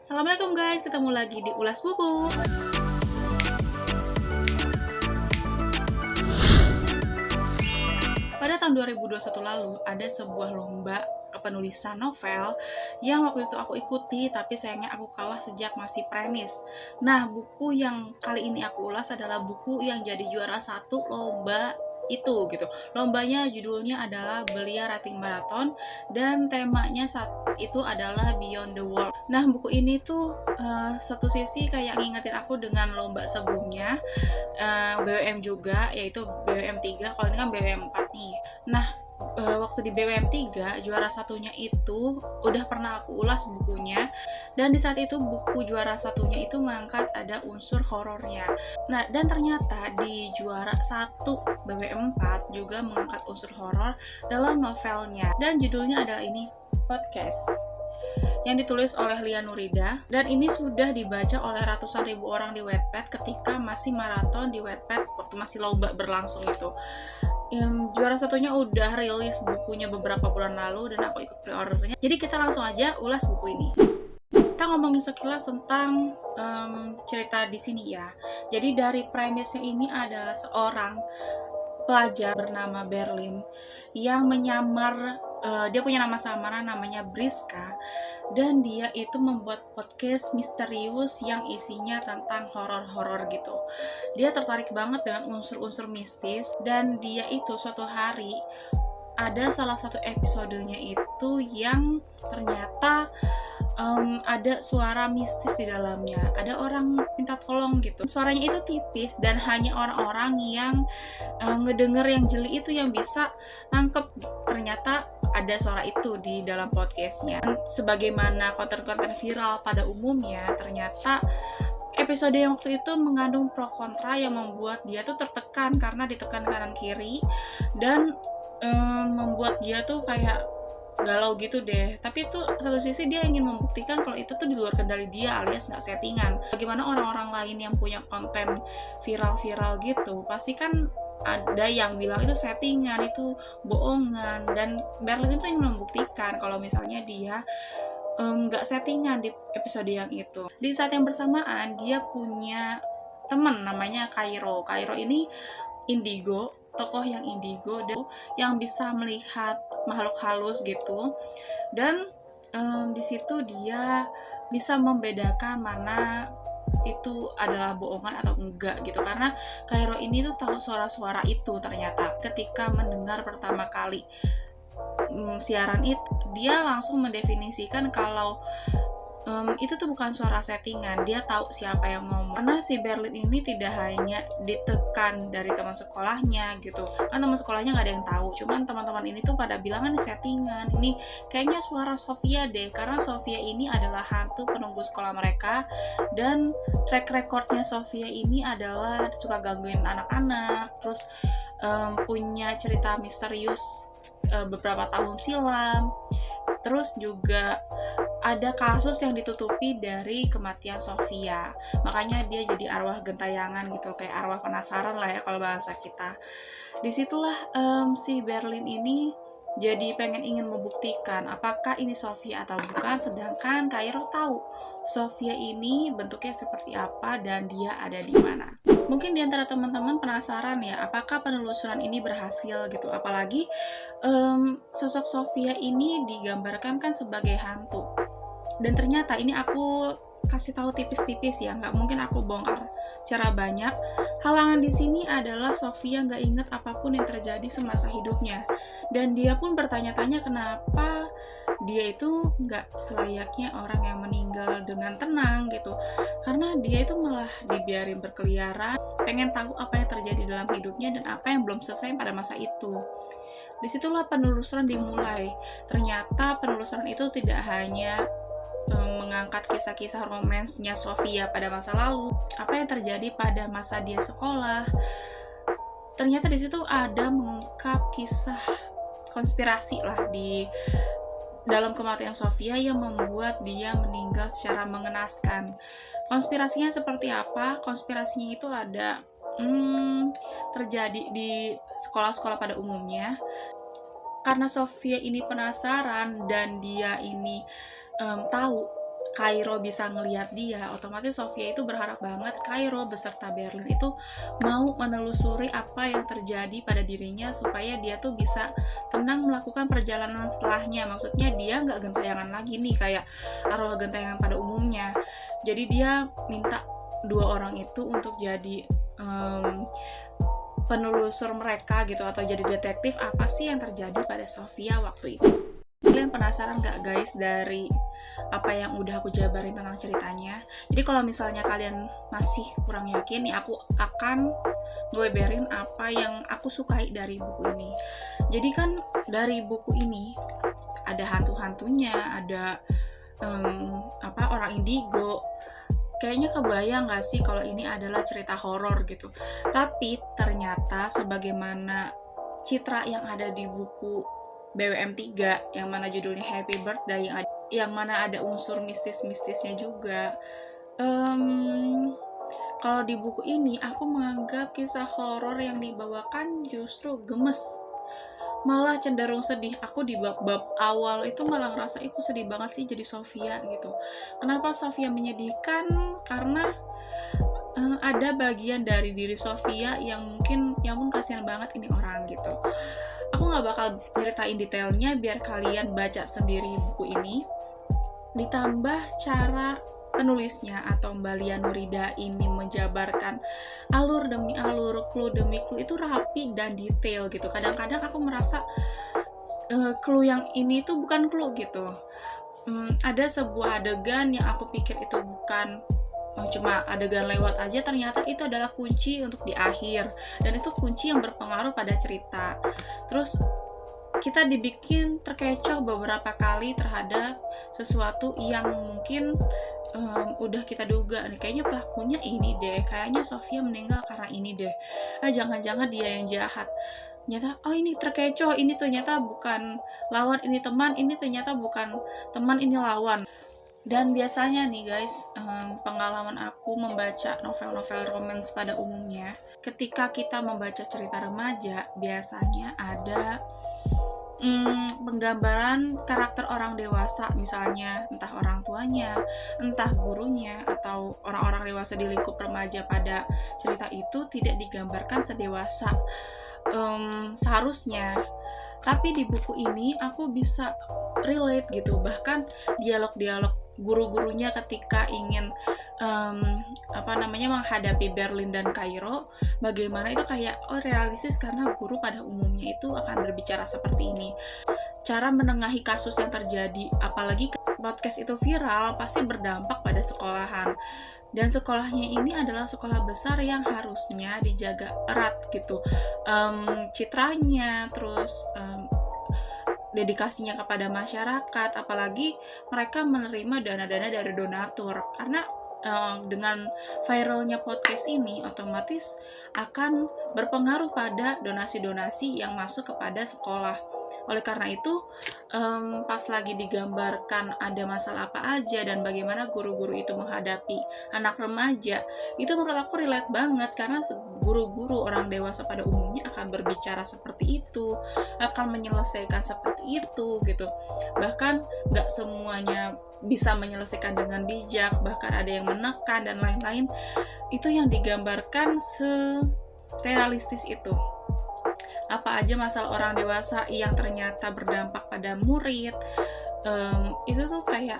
Assalamualaikum guys, ketemu lagi di Ulas Buku. Pada tahun 2021 lalu, ada sebuah lomba penulisan novel yang waktu itu aku ikuti, tapi sayangnya aku kalah sejak masih premis. Nah, buku yang kali ini aku ulas adalah buku yang jadi juara satu lomba itu gitu. Lombanya judulnya adalah Belia Writing Marathon dan temanya saat itu adalah Beyond the World. Nah, buku ini tuh satu sisi kayak ngingetin aku dengan lomba sebelumnya, BWM juga, yaitu BWM 3. Kalau ini kan BWM 4 nih. Nah, waktu di BWM 3 juara satunya itu udah pernah aku ulas bukunya, dan di saat itu buku juara satunya itu mengangkat ada unsur horornya. Nah, dan ternyata di juara 1 BWM 4 juga mengangkat unsur horor dalam novelnya, dan judulnya adalah ini, Podcast, yang ditulis oleh Lia Nurida, dan ini sudah dibaca oleh ratusan ribu orang di Wattpad ketika masih maraton di Wattpad waktu masih lomba berlangsung itu. Juara satunya udah rilis bukunya beberapa bulan lalu dan aku ikut pre-ordernya. Jadi kita langsung aja ulas buku ini. Kita ngomongin sekilas tentang cerita di sini ya. Jadi dari premisnya ini ada seorang pelajar bernama Berlin yang menyamar, dia punya nama samaran namanya Briska, dan dia itu membuat podcast misterius yang isinya tentang horor-horor gitu. Dia tertarik banget dengan unsur-unsur mistis, dan dia itu suatu hari ada salah satu episodenya itu yang ternyata ada suara mistis di dalamnya, ada orang minta tolong gitu. Suaranya itu tipis dan hanya orang-orang yang ngedenger yang jeli itu yang bisa nangkep ternyata ada suara itu di dalam podcastnya. Sebagaimana konten-konten viral pada umumnya, ternyata episode yang waktu itu mengandung pro kontra yang membuat dia tuh tertekan karena ditekan kanan kiri, dan membuat dia tuh kayak galau gitu deh. Tapi itu satu sisi dia ingin membuktikan kalau itu tuh di luar kendali dia alias nggak settingan. Bagaimana orang-orang lain yang punya konten viral-viral gitu, pasti kan ada yang bilang itu settingan, itu bohongan, dan Berlin itu ingin membuktikan kalau misalnya dia nggak settingan di episode yang itu. Di saat yang bersamaan dia punya teman namanya Cairo. Cairo ini indigo, tokoh yang indigo dan yang bisa melihat makhluk halus gitu, dan di situ dia bisa membedakan mana itu adalah bohongan atau enggak gitu, karena Cairo ini tuh tahu suara-suara itu ternyata ketika mendengar pertama kali siaran itu. Dia langsung mendefinisikan kalau itu tuh bukan suara settingan, dia tahu siapa yang ngomong. Karena si Berlin ini tidak hanya ditekan dari teman sekolahnya gitu, kan teman sekolahnya nggak ada yang tahu, cuman teman-teman ini tuh pada bilang kan settingan, ini kayaknya suara Sofia deh, karena Sofia ini adalah hantu penunggu sekolah mereka, dan track recordnya Sofia ini adalah suka gangguin anak-anak, terus punya cerita misterius beberapa tahun silam. Terus juga ada kasus yang ditutupi dari kematian Sofia, makanya dia jadi arwah gentayangan gitu, kayak arwah penasaran lah ya kalau bahasa kita. Disitulah si Berlin ini jadi ingin membuktikan apakah ini Sofia atau bukan, sedangkan Cairo tahu Sofia ini bentuknya seperti apa dan dia ada di mana. Mungkin di antara teman-teman penasaran ya, apakah penelusuran ini berhasil gitu, apalagi sosok Sofia ini digambarkan kan sebagai hantu. Dan ternyata ini aku kasih tahu tipis-tipis ya, nggak mungkin aku bongkar secara banyak. Halangan di sini adalah Sofia nggak ingat apapun yang terjadi semasa hidupnya, dan dia pun bertanya-tanya kenapa dia itu nggak selayaknya orang yang meninggal dengan tenang gitu, karena dia itu malah dibiarin berkeliaran, pengen tahu apa yang terjadi dalam hidupnya dan apa yang belum selesai pada masa itu. Disitulah penelusuran dimulai. Ternyata penelusuran itu tidak hanya mengangkat kisah-kisah romansnya Sofia pada masa lalu, apa yang terjadi pada masa dia sekolah. Ternyata di situ ada mengungkap kisah konspirasi lah di dalam kematian Sofia yang membuat dia meninggal secara mengenaskan. Konspirasinya seperti apa? Konspirasinya itu ada terjadi di sekolah-sekolah pada umumnya. Karena Sofia ini penasaran dan dia ini tahu Kairo bisa ngelihat dia, otomatis Sofia itu berharap banget Kairo beserta Berlin itu mau menelusuri apa yang terjadi pada dirinya supaya dia tuh bisa tenang melakukan perjalanan setelahnya. Maksudnya dia nggak gentayangan lagi nih kayak arwah gentayangan pada umumnya. Jadi dia minta dua orang itu untuk jadi penelusur mereka gitu, atau jadi detektif apa sih yang terjadi pada Sofia waktu itu. Kalian penasaran gak guys dari apa yang udah aku jabarin tentang ceritanya? Jadi kalau misalnya kalian masih kurang yakin nih, aku akan ngeweberin apa yang aku sukai dari buku ini. Jadi kan dari buku ini ada hantu-hantunya, ada orang indigo. Kayaknya kebayang gak sih kalau ini adalah cerita horor gitu. Tapi ternyata sebagaimana citra yang ada di buku BWM 3 yang mana judulnya Happy Birthday, yang mana ada unsur mistis-mistisnya juga. Kalau di buku ini aku menganggap kisah horor yang dibawakan justru gemes, malah cenderung sedih. Aku di bab-bab awal itu malah ngerasa aku sedih banget sih jadi Sofia gitu. Kenapa Sofia menyedihkan? Karena ada bagian dari diri Sofia yang mungkin, ya ampun kasihan banget ini orang gitu. Aku gak bakal ceritain detailnya, biar kalian baca sendiri buku ini. Ditambah cara penulisnya atau Mbak Lia Nurida ini menjabarkan alur demi alur, clue demi clue itu rapi dan detail gitu. Kadang-kadang aku merasa clue yang ini tuh bukan clue gitu. Ada sebuah adegan yang aku pikir itu bukan cuma adegan lewat aja, ternyata itu adalah kunci untuk di akhir, dan itu kunci yang berpengaruh pada cerita. Terus kita dibikin terkecoh beberapa kali terhadap sesuatu yang mungkin udah kita duga nih, kayaknya pelakunya ini deh, kayaknya Sofia meninggal karena ini deh, jangan-jangan dia yang jahat. Ternyata ini terkecoh, ini ternyata bukan lawan, ini teman, ini ternyata bukan teman, ini lawan. Dan biasanya nih guys, pengalaman aku membaca novel-novel romance pada umumnya, ketika kita membaca cerita remaja, biasanya ada penggambaran karakter orang dewasa, misalnya entah orang tuanya, entah gurunya, atau orang-orang dewasa di lingkup remaja pada cerita itu tidak digambarkan sedewasa seharusnya. Tapi di buku ini aku bisa relate gitu, bahkan dialog-dialog guru-gurunya ketika ingin menghadapi Berlin dan Kairo, bagaimana itu kayak realistis karena guru pada umumnya itu akan berbicara seperti ini. Cara menengahi kasus yang terjadi, apalagi podcast itu viral, pasti berdampak pada sekolahan. Dan sekolahnya ini adalah sekolah besar yang harusnya dijaga erat gitu, citranya, terus dedikasinya kepada masyarakat, apalagi mereka menerima dana-dana dari donatur. Karena dengan viralnya podcast ini otomatis akan berpengaruh pada donasi-donasi yang masuk kepada sekolah. Oleh karena itu, pas lagi digambarkan ada masalah apa aja dan bagaimana guru-guru itu menghadapi anak remaja, itu menurut aku relate banget, karena guru-guru orang dewasa pada umumnya akan berbicara seperti itu, akan menyelesaikan seperti itu gitu. Bahkan gak semuanya bisa menyelesaikan dengan bijak, bahkan ada yang menekan dan lain-lain. Itu yang digambarkan serealistis itu. Apa aja masalah orang dewasa yang ternyata berdampak pada murid, itu tuh kayak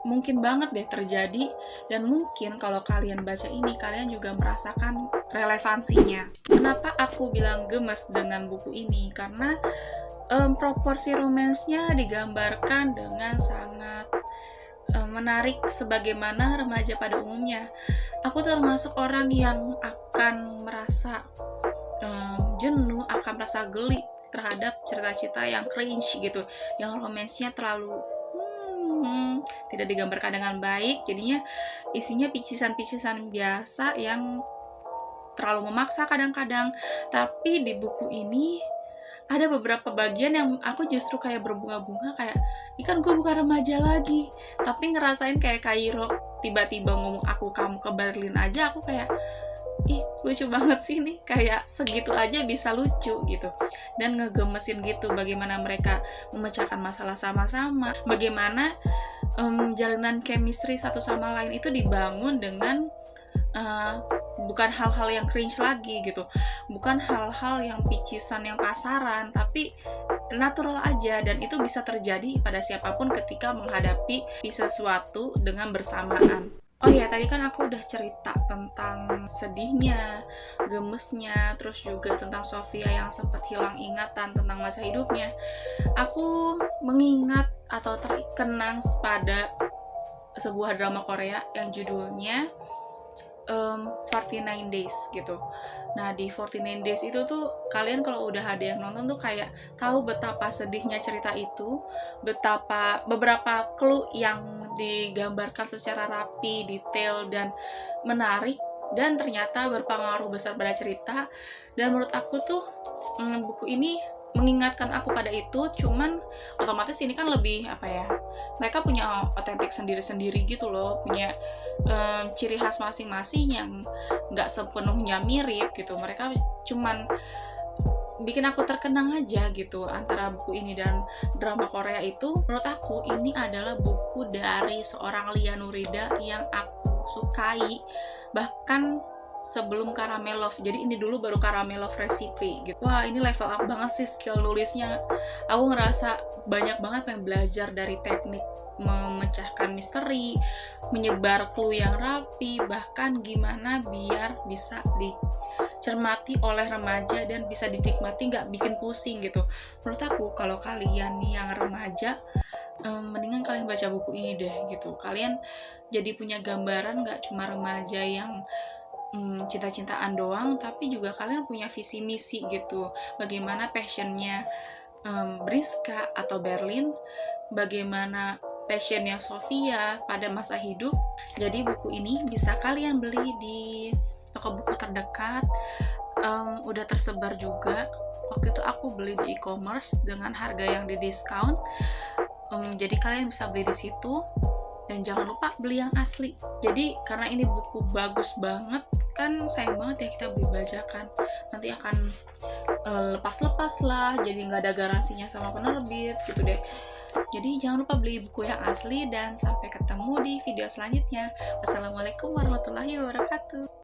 mungkin banget deh terjadi. Dan mungkin kalau kalian baca ini, kalian juga merasakan relevansinya. Kenapa aku bilang gemes dengan buku ini? Karena proporsi romansnya digambarkan dengan sangat menarik sebagaimana remaja pada umumnya. Aku termasuk orang yang akan merasa jenuh, akan merasa geli terhadap cerita-cerita yang cringe gitu, yang romansnya terlalu tidak digambarkan dengan baik, jadinya isinya picisan-picisan biasa yang terlalu memaksa kadang-kadang. Tapi di buku ini ada beberapa bagian yang aku justru kayak berbunga-bunga, kayak ikan gue bukan remaja lagi, tapi ngerasain kayak Kairo tiba-tiba ngomong aku kamu ke Berlin aja, aku kayak lucu banget sih nih, kayak segitu aja bisa lucu gitu, dan ngegemesin gitu bagaimana mereka memecahkan masalah sama-sama, bagaimana jalinan chemistry satu sama lain itu dibangun dengan bukan hal-hal yang cringe lagi gitu, bukan hal-hal yang picisan yang pasaran, tapi natural aja, dan itu bisa terjadi pada siapapun ketika menghadapi sesuatu dengan bersamaan. Oh iya, tadi kan aku udah cerita tentang sedihnya, gemesnya, terus juga tentang Sofia yang sempat hilang ingatan tentang masa hidupnya. Aku mengingat atau terkenang pada sebuah drama Korea yang judulnya 49 Days gitu. Nah, di 49 Days itu tuh kalian kalau udah ada yang nonton tuh kayak tahu betapa sedihnya cerita itu, betapa beberapa clue yang digambarkan secara rapi, detail, dan menarik, dan ternyata berpengaruh besar pada cerita. Dan menurut aku tuh buku ini mengingatkan aku pada itu, cuman otomatis ini kan lebih apa ya, mereka punya otentik sendiri-sendiri gitu loh, punya ciri khas masing-masing yang nggak sepenuhnya mirip gitu. Mereka cuman bikin aku terkenang aja gitu. Antara buku ini dan drama Korea itu, menurut aku ini adalah buku dari seorang Lia Nurida yang aku sukai bahkan sebelum Caramel Love. Jadi ini dulu baru Caramel Love Recipe gitu. Wah, ini level up banget sih skill nulisnya. Aku ngerasa banyak banget pengen belajar dari teknik memecahkan misteri, menyebar clue yang rapi, bahkan gimana biar bisa dicermati oleh remaja dan bisa dinikmati, nggak bikin pusing gitu. Menurut aku kalau kalian nih yang remaja, mendingan kalian baca buku ini deh gitu. Kalian jadi punya gambaran nggak cuma remaja yang cinta-cintaan doang, tapi juga kalian punya visi misi gitu. Bagaimana passionnya Briska atau Berlin, bagaimana passionnya Sofia pada masa hidup. Jadi buku ini bisa kalian beli di toko buku terdekat, udah tersebar juga. Waktu itu aku beli di e-commerce dengan harga yang di diskon. Jadi kalian bisa beli di situ, dan jangan lupa beli yang asli. Jadi karena ini buku bagus banget, kan sayang banget ya kita beli bajakan, nanti akan lepas-lepas lah, jadi nggak ada garansinya sama penerbit gitu deh. Jadi jangan lupa beli buku yang asli, dan sampai ketemu di video selanjutnya. Wassalamualaikum warahmatullahi wabarakatuh.